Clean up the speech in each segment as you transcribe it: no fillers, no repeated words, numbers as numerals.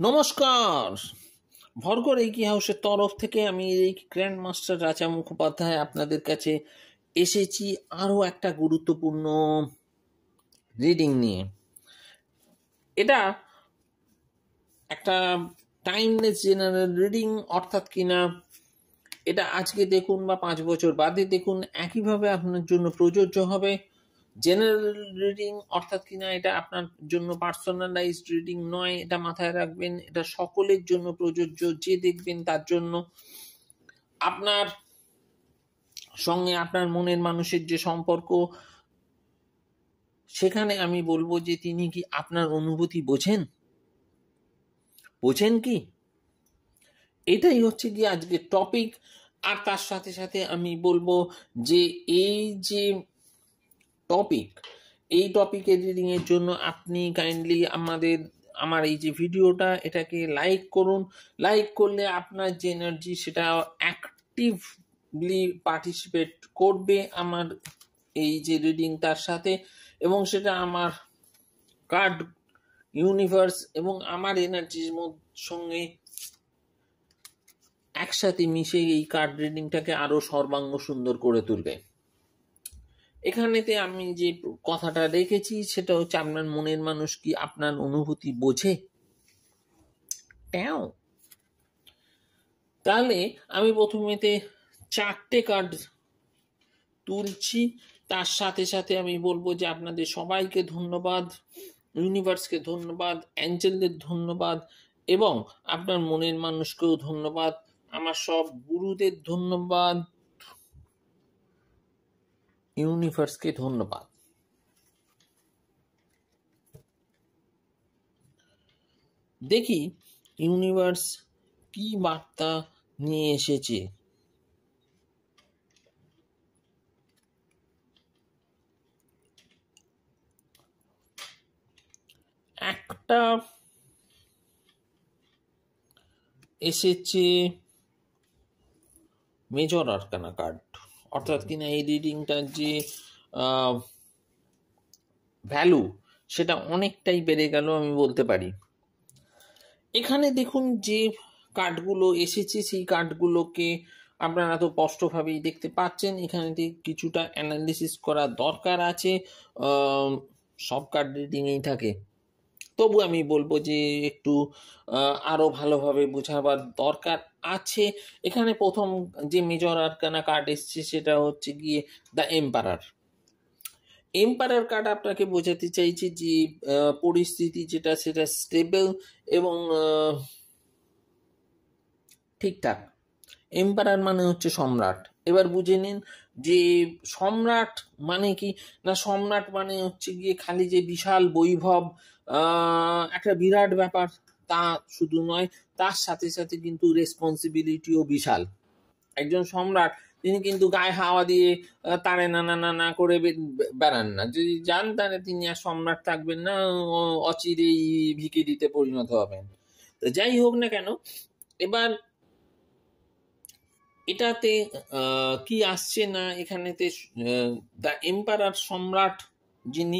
নমস্কার। ভরঘর এইকি হাউসের তরফ থেকে আমি এই গ্র্যান্ড মাস্টার রাজা মুখোপাধ্যায় আপনাদের কাছে এসেছি আরও একটা গুরুত্বপূর্ণ রিডিং নিয়ে। এটা একটা টাইমলেস জেনারেল রিডিং, অর্থাৎ কিনা এটা আজকে দেখুন বা 5 বছর বাদে দেখুন একইভাবে আপনার জন্য প্রযোজ্য হবে। জেনারেল রিডিং অর্থাৎ কিনা এটা আপনার জন্য পার্সোনালাইজড রিডিং নয়, এটা মাথায় রাখবেন। এটা সকলের জন্য প্রযোজ্য, যে দেখবেন তার জন্য। আপনার সঙ্গে আপনার মনের মানুষের যে সম্পর্ক, সেখানে আমি বলবো যে তিনি কি আপনার অনুভূতি বোঝেন কি? এটাই হচ্ছে কি আজকের টপিক। আর তার সাথে সাথে আমি বলবো যে এই যে এই টপিকের রিডিং এর জন্য আপনি কাইন্ডলি আমার এই যে ভিডিওটা, এটাকে লাইক করুন। লাইক করলে আপনার যে এনার্জি সেটা অ্যাক্টিভলি পার্টিসিপেট করবে আমার এই যে রিডিং তার সাথে, এবং সেটা আমার কার্ড ইউনিভার্স এবং আমার এনার্জির সঙ্গে একসাথে মিশে এই কার্ড রিডিংটাকে আরো সর্বাঙ্গ সুন্দর করে তুলবে। এখানেতে আমি যে কথাটা রেখেছি সেটা হচ্ছে আপনার মনের মানুষ কি আপনার অনুভূতি বোঝে। তাহলে আমি প্রথমেতে 4টে কার্ড তুলছি। তার সাথে সাথে আমি বলবো যে আপনাদের সবাইকে ধন্যবাদ, ইউনিভার্সকে ধন্যবাদ, অ্যাঞ্জেলদের ধন্যবাদ, এবং আপনার মনের মানুষকেও ধন্যবাদ। আমার সব গুরুদের ধন্যবাদ, ইউনিভার্সকে ধন্যবাদ। দেখি ইউনিভার্স কি বার্তা নিয়ে এসেছে। একটা এসেছে মেজর আরকানা কার্ড, অর্থাৎ কিনা এই রিডিংটার যে ভ্যালু সেটা অনেকটাই বেড়ে গেল আমি বলতে পারি। এখানে দেখুন যে কার্ডগুলো এসেছে সেই কার্ডগুলোকে আপনারা তো স্পষ্টভাবেই দেখতে পাচ্ছেন। এখানে কিছুটা অ্যানালিসিস করার দরকার আছে, সব কার্ড রিডিংয়েই থাকে। তবু আমি বলবো যে একটু আরো ভালোভাবে বোঝাবার দরকার আছে। এখানে প্রথম যে মেজর আরকানা কার্ড এসছে সেটা হচ্ছে গিয়ে দ্য এম্পারার কার্ড আপনাকে বোঝাতে চাইছে যে পরিস্থিতি যেটা সেটা স্টেবল এবং ঠিকঠাক। এম্পারার মানে হচ্ছে সম্রাট। এবার বুঝে নিন যে সম্রাট মানে কি না, সম্রাট মানে হচ্ছে গিয়ে খালি যে বিশাল বৈভব, একটা বিরাট ব্যাপার তা শুধু নয়, তার সাথে সাথে কিন্তু রেসপন্সিবিলিটিও বিশাল। একজন সম্রাট তিনি কিন্তু গায়ে হাওয়া দিয়ে তারে না করে বেড়ান না। যদি যান তাহলে তিনি আর সম্রাট থাকবেন না, অচিরেই ভিখিরিতে পরিণত হবেন। তো যাই হোক না কেন, এবার এটাতে কি আসছে না, এখানেতে দ্য এম্পারার সম্রাট যিনি,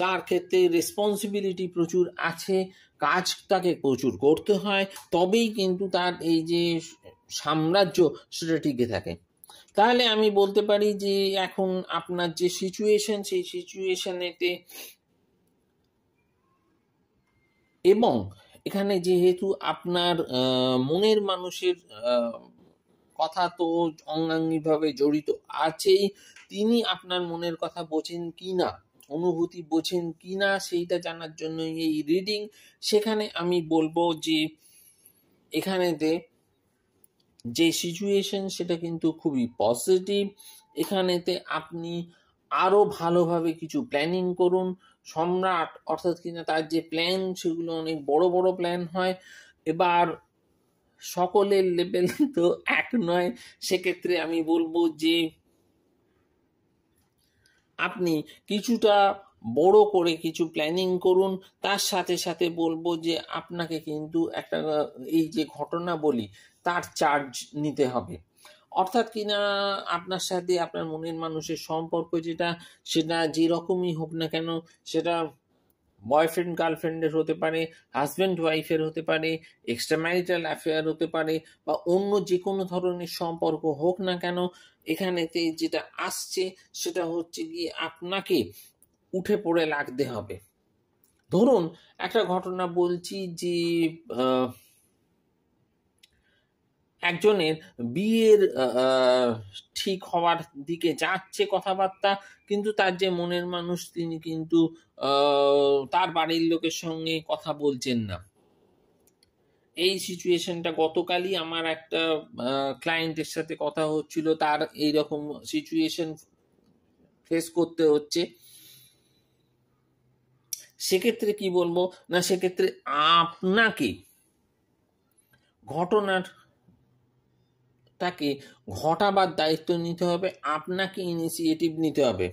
তার ক্ষেত্রে রেসপন্সিবিলিটি প্রচুর আছে, কাজ তাকে প্রচুর করতে হয়, তবেই কিন্তু তার এই যে সাম্রাজ্য সেটা টিকে থাকে। তাহলে আমি বলতে পারি যে এখন আপনার যে সিচুয়েশন সেই সিচুয়েশনেতে, এবং এখানে যেহেতু আপনার মনের মানুষের কথা তো অঙ্গাঙ্গিভাবে জড়িত আছেই, তিনি আপনার মনের কথা বোঝেন কি না, অনুভূতি বোঝেন কি না, সেইটা জানার জন্য এই রিডিং। সেখানে আমি বলবো যে এখানেতে যে সিচুয়েশন সেটা কিন্তু খুবই পজিটিভ। এখানেতে আপনি আরো ভালোভাবে কিছু প্ল্যানিং করুন। সম্রাট অর্থাৎ কিনা তার যে প্ল্যান সেগুলো অনেক বড় বড় প্ল্যান হয়। এবার সকলের লেভেল তো এক নয়, সেক্ষেত্রে আমি বলবো যে আপনি কিছুটা বড় করে কিছু প্ল্যানিং করুন। তার সাথে সাথে বলবো যে আপনাকে কিন্তু একটা এই যে ঘটনা বলি তার চার্জ নিতে হবে। অর্থাৎ কিনা আপনার সাথে আপনার মনের মানুষের সম্পর্ক যেটা, সেটা যেরকমই হোক না কেন, সেটা বয়ফ্রেন্ড গার্লফ্রেন্ডের হতে পারে, হাজব্যান্ড ওয়াইফের হতে পারে, এক্সট্রা ম্যারিটাল অ্যাফেয়ার হতে পারে, বা অন্য যে কোনো ধরনের সম্পর্ক হোক না কেন, এখানেতে যেটা আসছে সেটা হচ্ছে গিয়ে আপনাকে উঠে পড়ে লাগতে হবে। ধরুন একটা ঘটনা বলছি যে একজনের বিয়ের ঠিক হওয়ার দিকে যাচ্ছে কথাবার্তা, কিন্তু তার যে মনের মানুষ তিনি কিন্তু তার বাড়ির লোকের সঙ্গে কথা বলছেন না। এই সিচুয়েশনটা গতকালই আমার একটা ক্লায়েন্টের সাথে কথা হচ্ছিল, তার এইরকম সিচুয়েশন ফেস করতে হচ্ছে। সেক্ষেত্রে কি বলবো না, সেক্ষেত্রে আপনাকে ঘটনাটাকে ঘটাবার দায়িত্ব নিতে হবে, আপনাকে ইনিশিয়েটিভ নিতে হবে।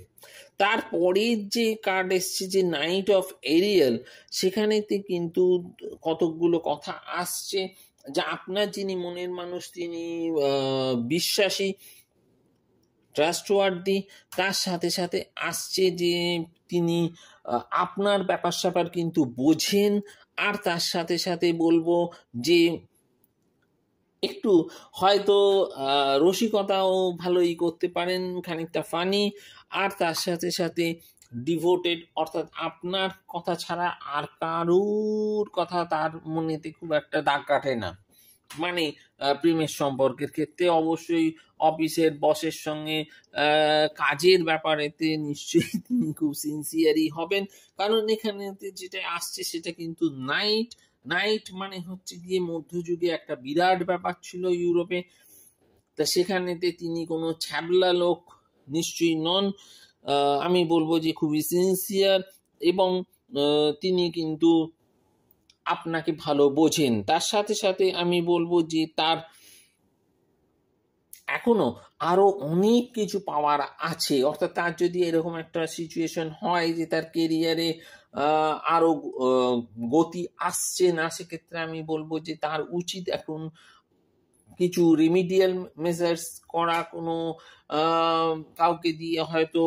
তারপরের যে কার্ড এসছে যে নাইট অফ এরিয়াল, সেখানেতে কিন্তু কতকগুলো কথা আসছে যে আপনার যিনি মনের মানুষ তিনি বিশ্বাসী, ট্রাস্টওয়ার্দি, তার সাথে সাথে আসছে যে তিনি আপনার ব্যাপার স্যাপার কিন্তু বোঝেন, আর তার সাথে সাথে বলবো যে একটু হয়তো রসিকতাও ভালোই করতে পারেন, খানিকটা ফানি, আর তার সাথে সাথে ডিভোটেড, অর্থাৎ আপনার কথা ছাড়া আর কারুর কথা তার মনেতে খুব একটা দাগ কাটে না। মানে প্রেমের সম্পর্কের ক্ষেত্রে অবশ্যই অফিসের বসের সঙ্গে কাজের ব্যাপারেতে নিশ্চয়ই তিনি খুব সিনসিয়ারই হবেন, কারণ এখানে যেটা আসছে সেটা কিন্তু নাইট। নাইট মানে হচ্ছে গিয়ে মধ্যযুগে একটা বিরাট ব্যাপার ছিল ইউরোপে, তা সেখানেতে তিনি কোনো ছ্যাবলা লোক নিশ্চয়ই নন। আমি বলবো যে খুবই সিনসিয়ার, এবং তিনি কিন্তু আপনাকে ভালো বোঝেন। তার সাথে সাথে আমি বলবো যে তার এখনো আরো অনেক কিছু পাওয়ার আছে, অর্থাৎ তার যদি এরকম একটা সিচুয়েশন হয় যে তার কেরিয়ারে আরো গতি আসছে না, সেক্ষেত্রে আমি বলবো যে তার উচিত এখন কিছু রিমিডিয়াল মেজার্স করা, কোনো কাউকে দিয়ে হয়তো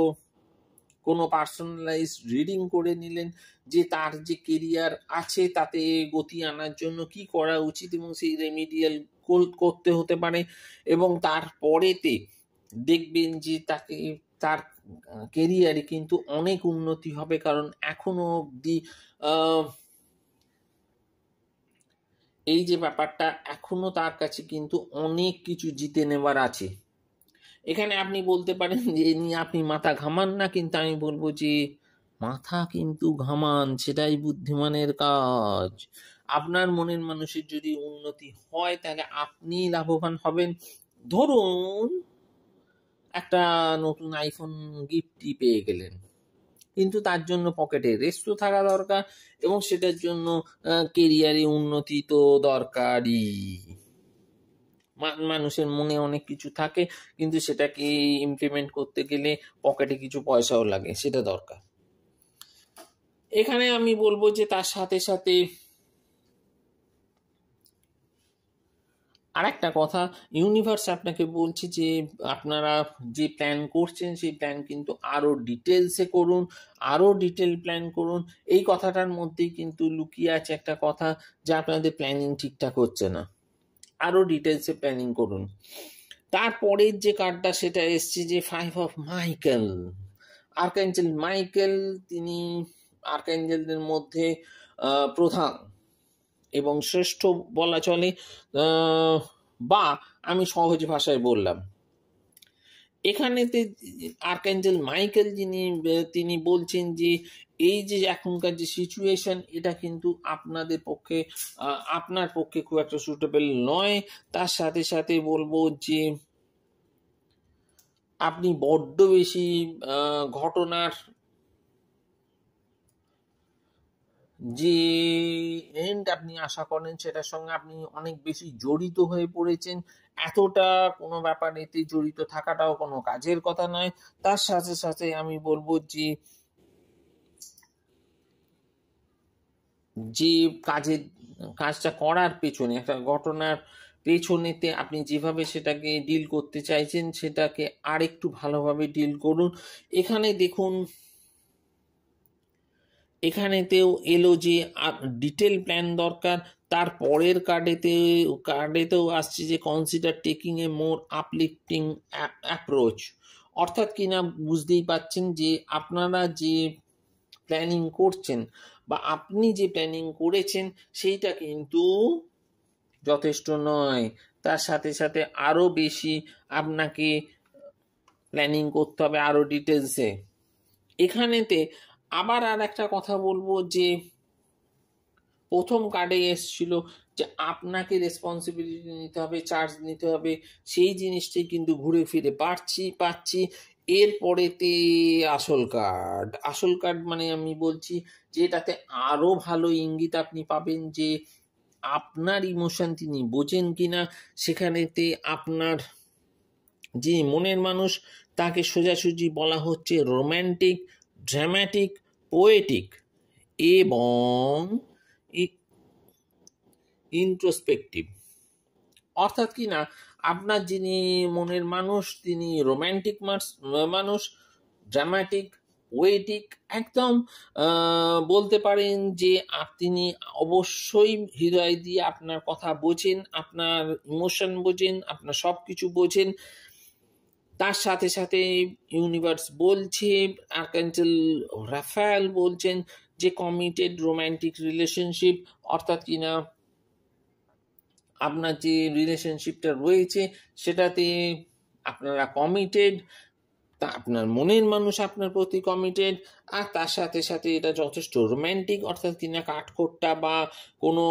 কোনো পার্সোনালাইজ রিডিং করে নিলেন যে তার যে কেরিয়ার আছে তাতে গতি আনার জন্য কি করা উচিত, এবং সেই রেমিডিয়াল করতে হতে পারে, এবং তারপরেতে দেখবেন যে তাকে তার কেরিয়ারে কিন্তু অনেক উন্নতি হবে, কারণ এখনো অবধি এই যে ব্যাপারটা এখনো তার কাছে কিন্তু অনেক কিছু জিতে নেবার আছে। এখানে আপনি বলতে পারেন যে নিয়ে আপনি মাথা ঘামান না, কিন্তু আমি বলবো যে মাথা কিন্তু ঘামান, সেটাই বুদ্ধিমানের কাজ। আপনার মনের মানুষের যদি উন্নতি হয় তাহলে আপনি লাভবান হবেন। ধরুন একটা নতুন আইফোন গিফটই পেয়ে গেলেন, কিন্তু তার জন্য পকেটে রেস্ট তো থাকা দরকার, এবং সেটার জন্য কেরিয়ারে উন্নতি তো দরকারই। মানুষের মনে অনেক কিছু থাকে, কিন্তু সেটাকে ইমপ্লিমেন্ট করতে গেলে পকেটে কিছু পয়সাও লাগে, সেটা দরকার। এখানে আমি বলবো যে তার সাথে সাথে আর একটা কথা, ইউনিভার্স আপনাকে বলছে যে আপনারা যে প্ল্যান করছেন সেই প্ল্যান কিন্তু আরো ডিটেলসে করুন, আরো ডিটেল প্ল্যান করুন। এই কথাটার মধ্যেই কিন্তু লুকিয়ে আছে একটা কথা, যে আপনাদের প্ল্যানিং ঠিকঠাক হচ্ছে না, আরো ডিটেলসে প্ল্যানিং করুন। তারপরের যে কার্ডটা সেটা এসছে যে 5 অফ মাইকেল, আর্কাঞ্জেল মাইকেল, তিনি আর্কাঞ্জেলদের মধ্যে প্রধান এবং শ্রেষ্ঠ বলা চলে, বা আমি সহজ ভাষায় বললাম। এখানেতে আর্কাঞ্জেল মাইকেল তিনি বলছেন যে এই যে এখনকার যে সিচুয়েশন, এটা কিন্তু আপনাদের পক্ষে আপনার পক্ষে খুব একটা সুটেবল নয়। তার সাথে সাথে বলবো যে আপনি বড্ড বেশি ঘটনার যে এন্ড আপনি আশা করেন সেটার সঙ্গে আপনি অনেক বেশি জড়িত হয়ে পড়েছেন। এতটা কোনো ব্যাপারেতে জড়িত থাকাটাও কোনো কাজের কথা নয়। তার সাথে সাথে আমি বলবো যে কাজটা করার পেছনে, একটা ঘটনার পেছনেতে আপনি যেভাবে সেটাকে ডিল করতে চাইছেন সেটাকে আরেকটু ভালোভাবে ডিল করুন। এখানে দেখুন এখানেতেও এলো যে ডিটেল প্ল্যান দরকার। তার পরের কার্ডেতেও আসছে যে consider taking a more uplifting approach. অর্থাৎ কিনা বুঝতেই পাচ্ছেন যে আপনারা যে প্ল্যানিং করছেন বা আপনি যে প্ল্যানিং করেছেন সেইটা কিন্তু যথেষ্ট নয়, তার সাথে সাথে আরো বেশি আপনাকে প্ল্যানিং করতে হবে, আরো ডিটেলসে। এখানেতে আবার আর একটা কথা বলবো যে প্রথম কার্ডে এসছিল যে আপনাকে রেসপন্সিবিলিটি নিতে হবে, চার্জ নিতে হবে, সেই জিনিসটাই কিন্তু ঘুরে ফিরে পাচ্ছি। এরপরেতে আসল কার্ড মানে আমি বলছি যে এটাতে আরো ভালো ইঙ্গিত আপনি পাবেন যে আপনার ইমোশন তিনি বোঝেন কিনা। সেখানেতে আপনার যে মনের মানুষ তাকে সোজাসুজি বলা হচ্ছে রোম্যান্টিক, ড্রামাটিক, পোয়েটিক এবং ইন্ট্রোস্পেকটিভ। অর্থাৎ কি না, আপনার যিনি মনের মানুষ তিনি রোম্যান্টিক মানুষ, ড্রামাটিক, পোয়েটিক, একদম বলতে পারেন যে তিনি অবশ্যই হৃদয় দিয়ে আপনার কথা বোঝেন, আপনার ইমোশন বোঝেন, আপনার সব কিছু বোঝেন। তার সাথে সাথে ইউনিভার্স বলছে, আর্কাঞ্জেল রাফায়েল বলছেন যে কমিটেড রোম্যান্টিক রিলেশনশিপ, অর্থাৎ কিনা আপনার যে রিলেশনশিপটা রয়েছে সেটাতে আপনারা কমিটেড, তা আপনার মনের মানুষ আপনার প্রতি কমিটেড, আর তার সাথে সাথে এটা যথেষ্ট রোম্যান্টিক, অর্থাৎ কিনা কাঠখোট্টা বা কোনো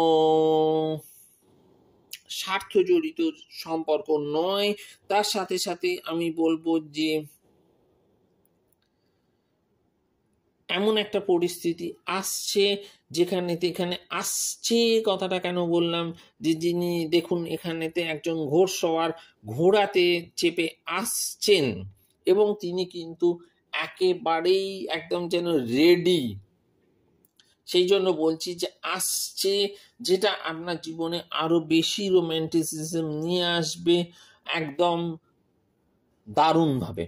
স্বার্থ জড়িত সম্পর্ক নয়। তার সাথে সাথে আমি বলবো যে এমন একটা পরিস্থিতি আসছে এখানে আসছে কথাটা কেন বললাম, যে যিনি দেখুন এখানেতে একজন ঘোড়সওয়ার ঘোড়াতে চেপে আসছেন এবং তিনি কিন্তু একেবারেই একদম যেন রেডি। সেই জন্য বলছি যে আসছে, যেটা আপনার জীবনে আরো বেশি রোম্যান্টিসিজম নিয়ে আসবে একদম দারুণভাবে।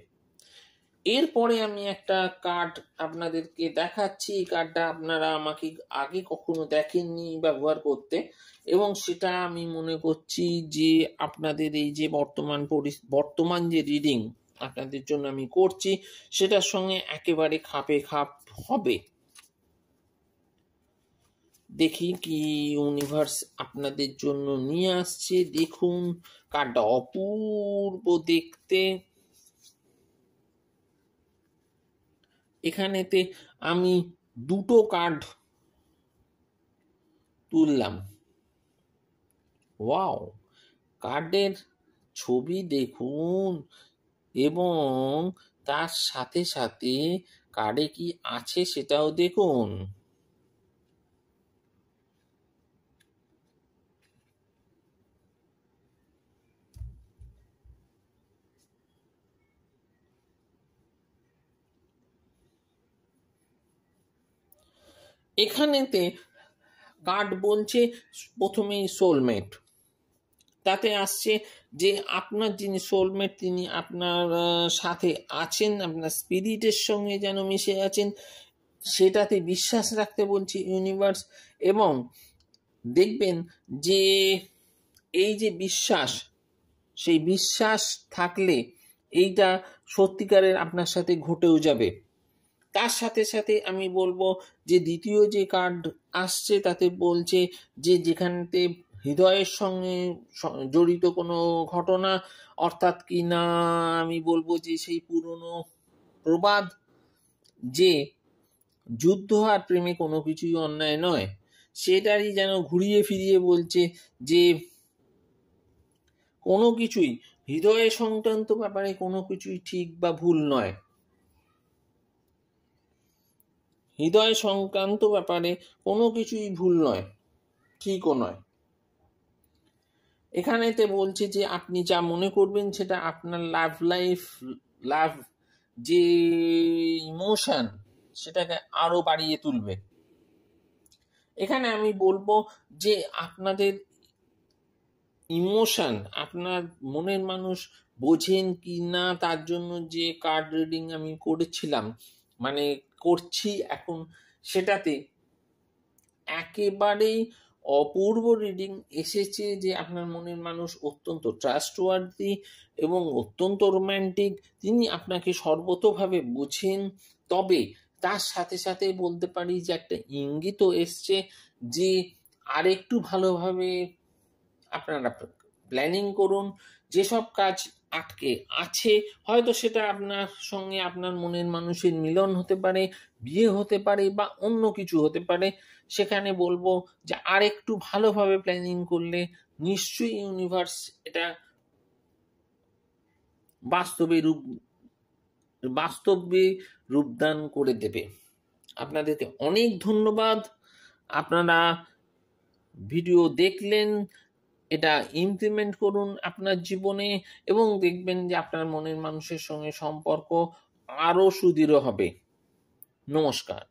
এরপরে আমি একটা কার্ড আপনাদেরকে দেখাচ্ছি। এই কার্ডটা আপনারা আমাকে আগে কখনো দেখেননি ব্যবহার করতে, এবং সেটা আমি মনে করছি যে আপনাদের এই যে বর্তমান যে রিডিং আপনাদের জন্য আমি করছি সেটার সঙ্গে একেবারে খাপে খাপ হবে। দেখি কি ইউনিভার্স আপনাদের জন্য নিয়ে আসছে। দেখুন, কার্ডটা অপূর্ব দেখতে। এখানেতে আমি দুটো কার্ড তুললাম। ওয়াও, কার্ডের ছবি দেখুন এবং তার সাথে সাথে কার্ডে কি আছে সেটাও দেখুন। এখানেতে কার্ড বলছে প্রথমেই সোলমেট, তাতে আসছে যে আপনার যিনি সোলমেট তিনি আপনার সাথে আছেন, আপনার স্পিরিটের সঙ্গে যেন মিশে আছেন, সেটাতে বিশ্বাস রাখতে বলছে ইউনিভার্স। এবং দেখবেন যে এই যে বিশ্বাস, সেই বিশ্বাস থাকলে এইটা সত্যিকারের আপনার সাথে ঘটেও যাবে। তার সাথে সাথে আমি বলবো যে দ্বিতীয় যে কার্ড আসছে তাতে বলছে যে যেখানেতে হৃদয়ের সঙ্গে জড়িত কোনো ঘটনা, অর্থাৎ কি না আমি বলবো যে সেই পুরনো প্রবাদ যে যুদ্ধ আর প্রেমে কোনো কিছুই অন্যায় নয়, সেটারই যেন ঘুরিয়ে ফিরিয়ে বলছে যে কোনো কিছুই হৃদয় সংক্রান্ত ব্যাপারে কোনো কিছুই ঠিক বা ভুল নয়। হৃদয় সংক্রান্ত ব্যাপারে কোনো কিছুই ভুল নয়, ঠিকও নয়। এখানেতে বলছে যে আপনি যা মনে করবেন সেটা আপনার লাভ যে ইমোশন সেটাকে আরো বাড়িয়ে তুলবে। এখানে আমি বলবো যে আপনাদের ইমোশন আপনার মনের মানুষ বোঝেন কি না তার জন্য যে কার্ড রিডিং আমি করেছিলাম, মানে করছি এখন, সেটাতে একেবারেই অপূর্ব রিডিং এসেছে যে আপনার মনের মানুষ অত্যন্ত ট্রাস্টওয়ার্দি এবং অত্যন্ত রোম্যান্টিক। তিনি আপনাকে সর্বতোভাবে বুঝেন। তবে তার সাথে সাথে বলতে পারি যে একটা ইঙ্গিতও এসছে যে আরেকটু ভালোভাবে আপনারা প্ল্যানিং করুন। যেসব কাজ আটকে আছে, হয়তো সেটা আপনার সঙ্গে আপনার মনের মানুষের মিলন হতে পারে, বিয়ে হতে পারে, বা অন্য কিছু হতে পারে। সেখানে বলবো যে আরেকটু ভালোভাবে প্ল্যানিং করলে নিশ্চয়ই ইউনিভার্স এটা বাস্তবে রূপদান করে দেবে। আপনাদেরকে অনেক ধন্যবাদ। আপনারা ভিডিও দেখলেন, এটা ইমপ্লিমেন্ট করুন আপনার জীবনে এবং দেখবেন যে আপনার মনের মানুষের সঙ্গে সম্পর্ক আরো সুদৃঢ় হবে। নমস্কার।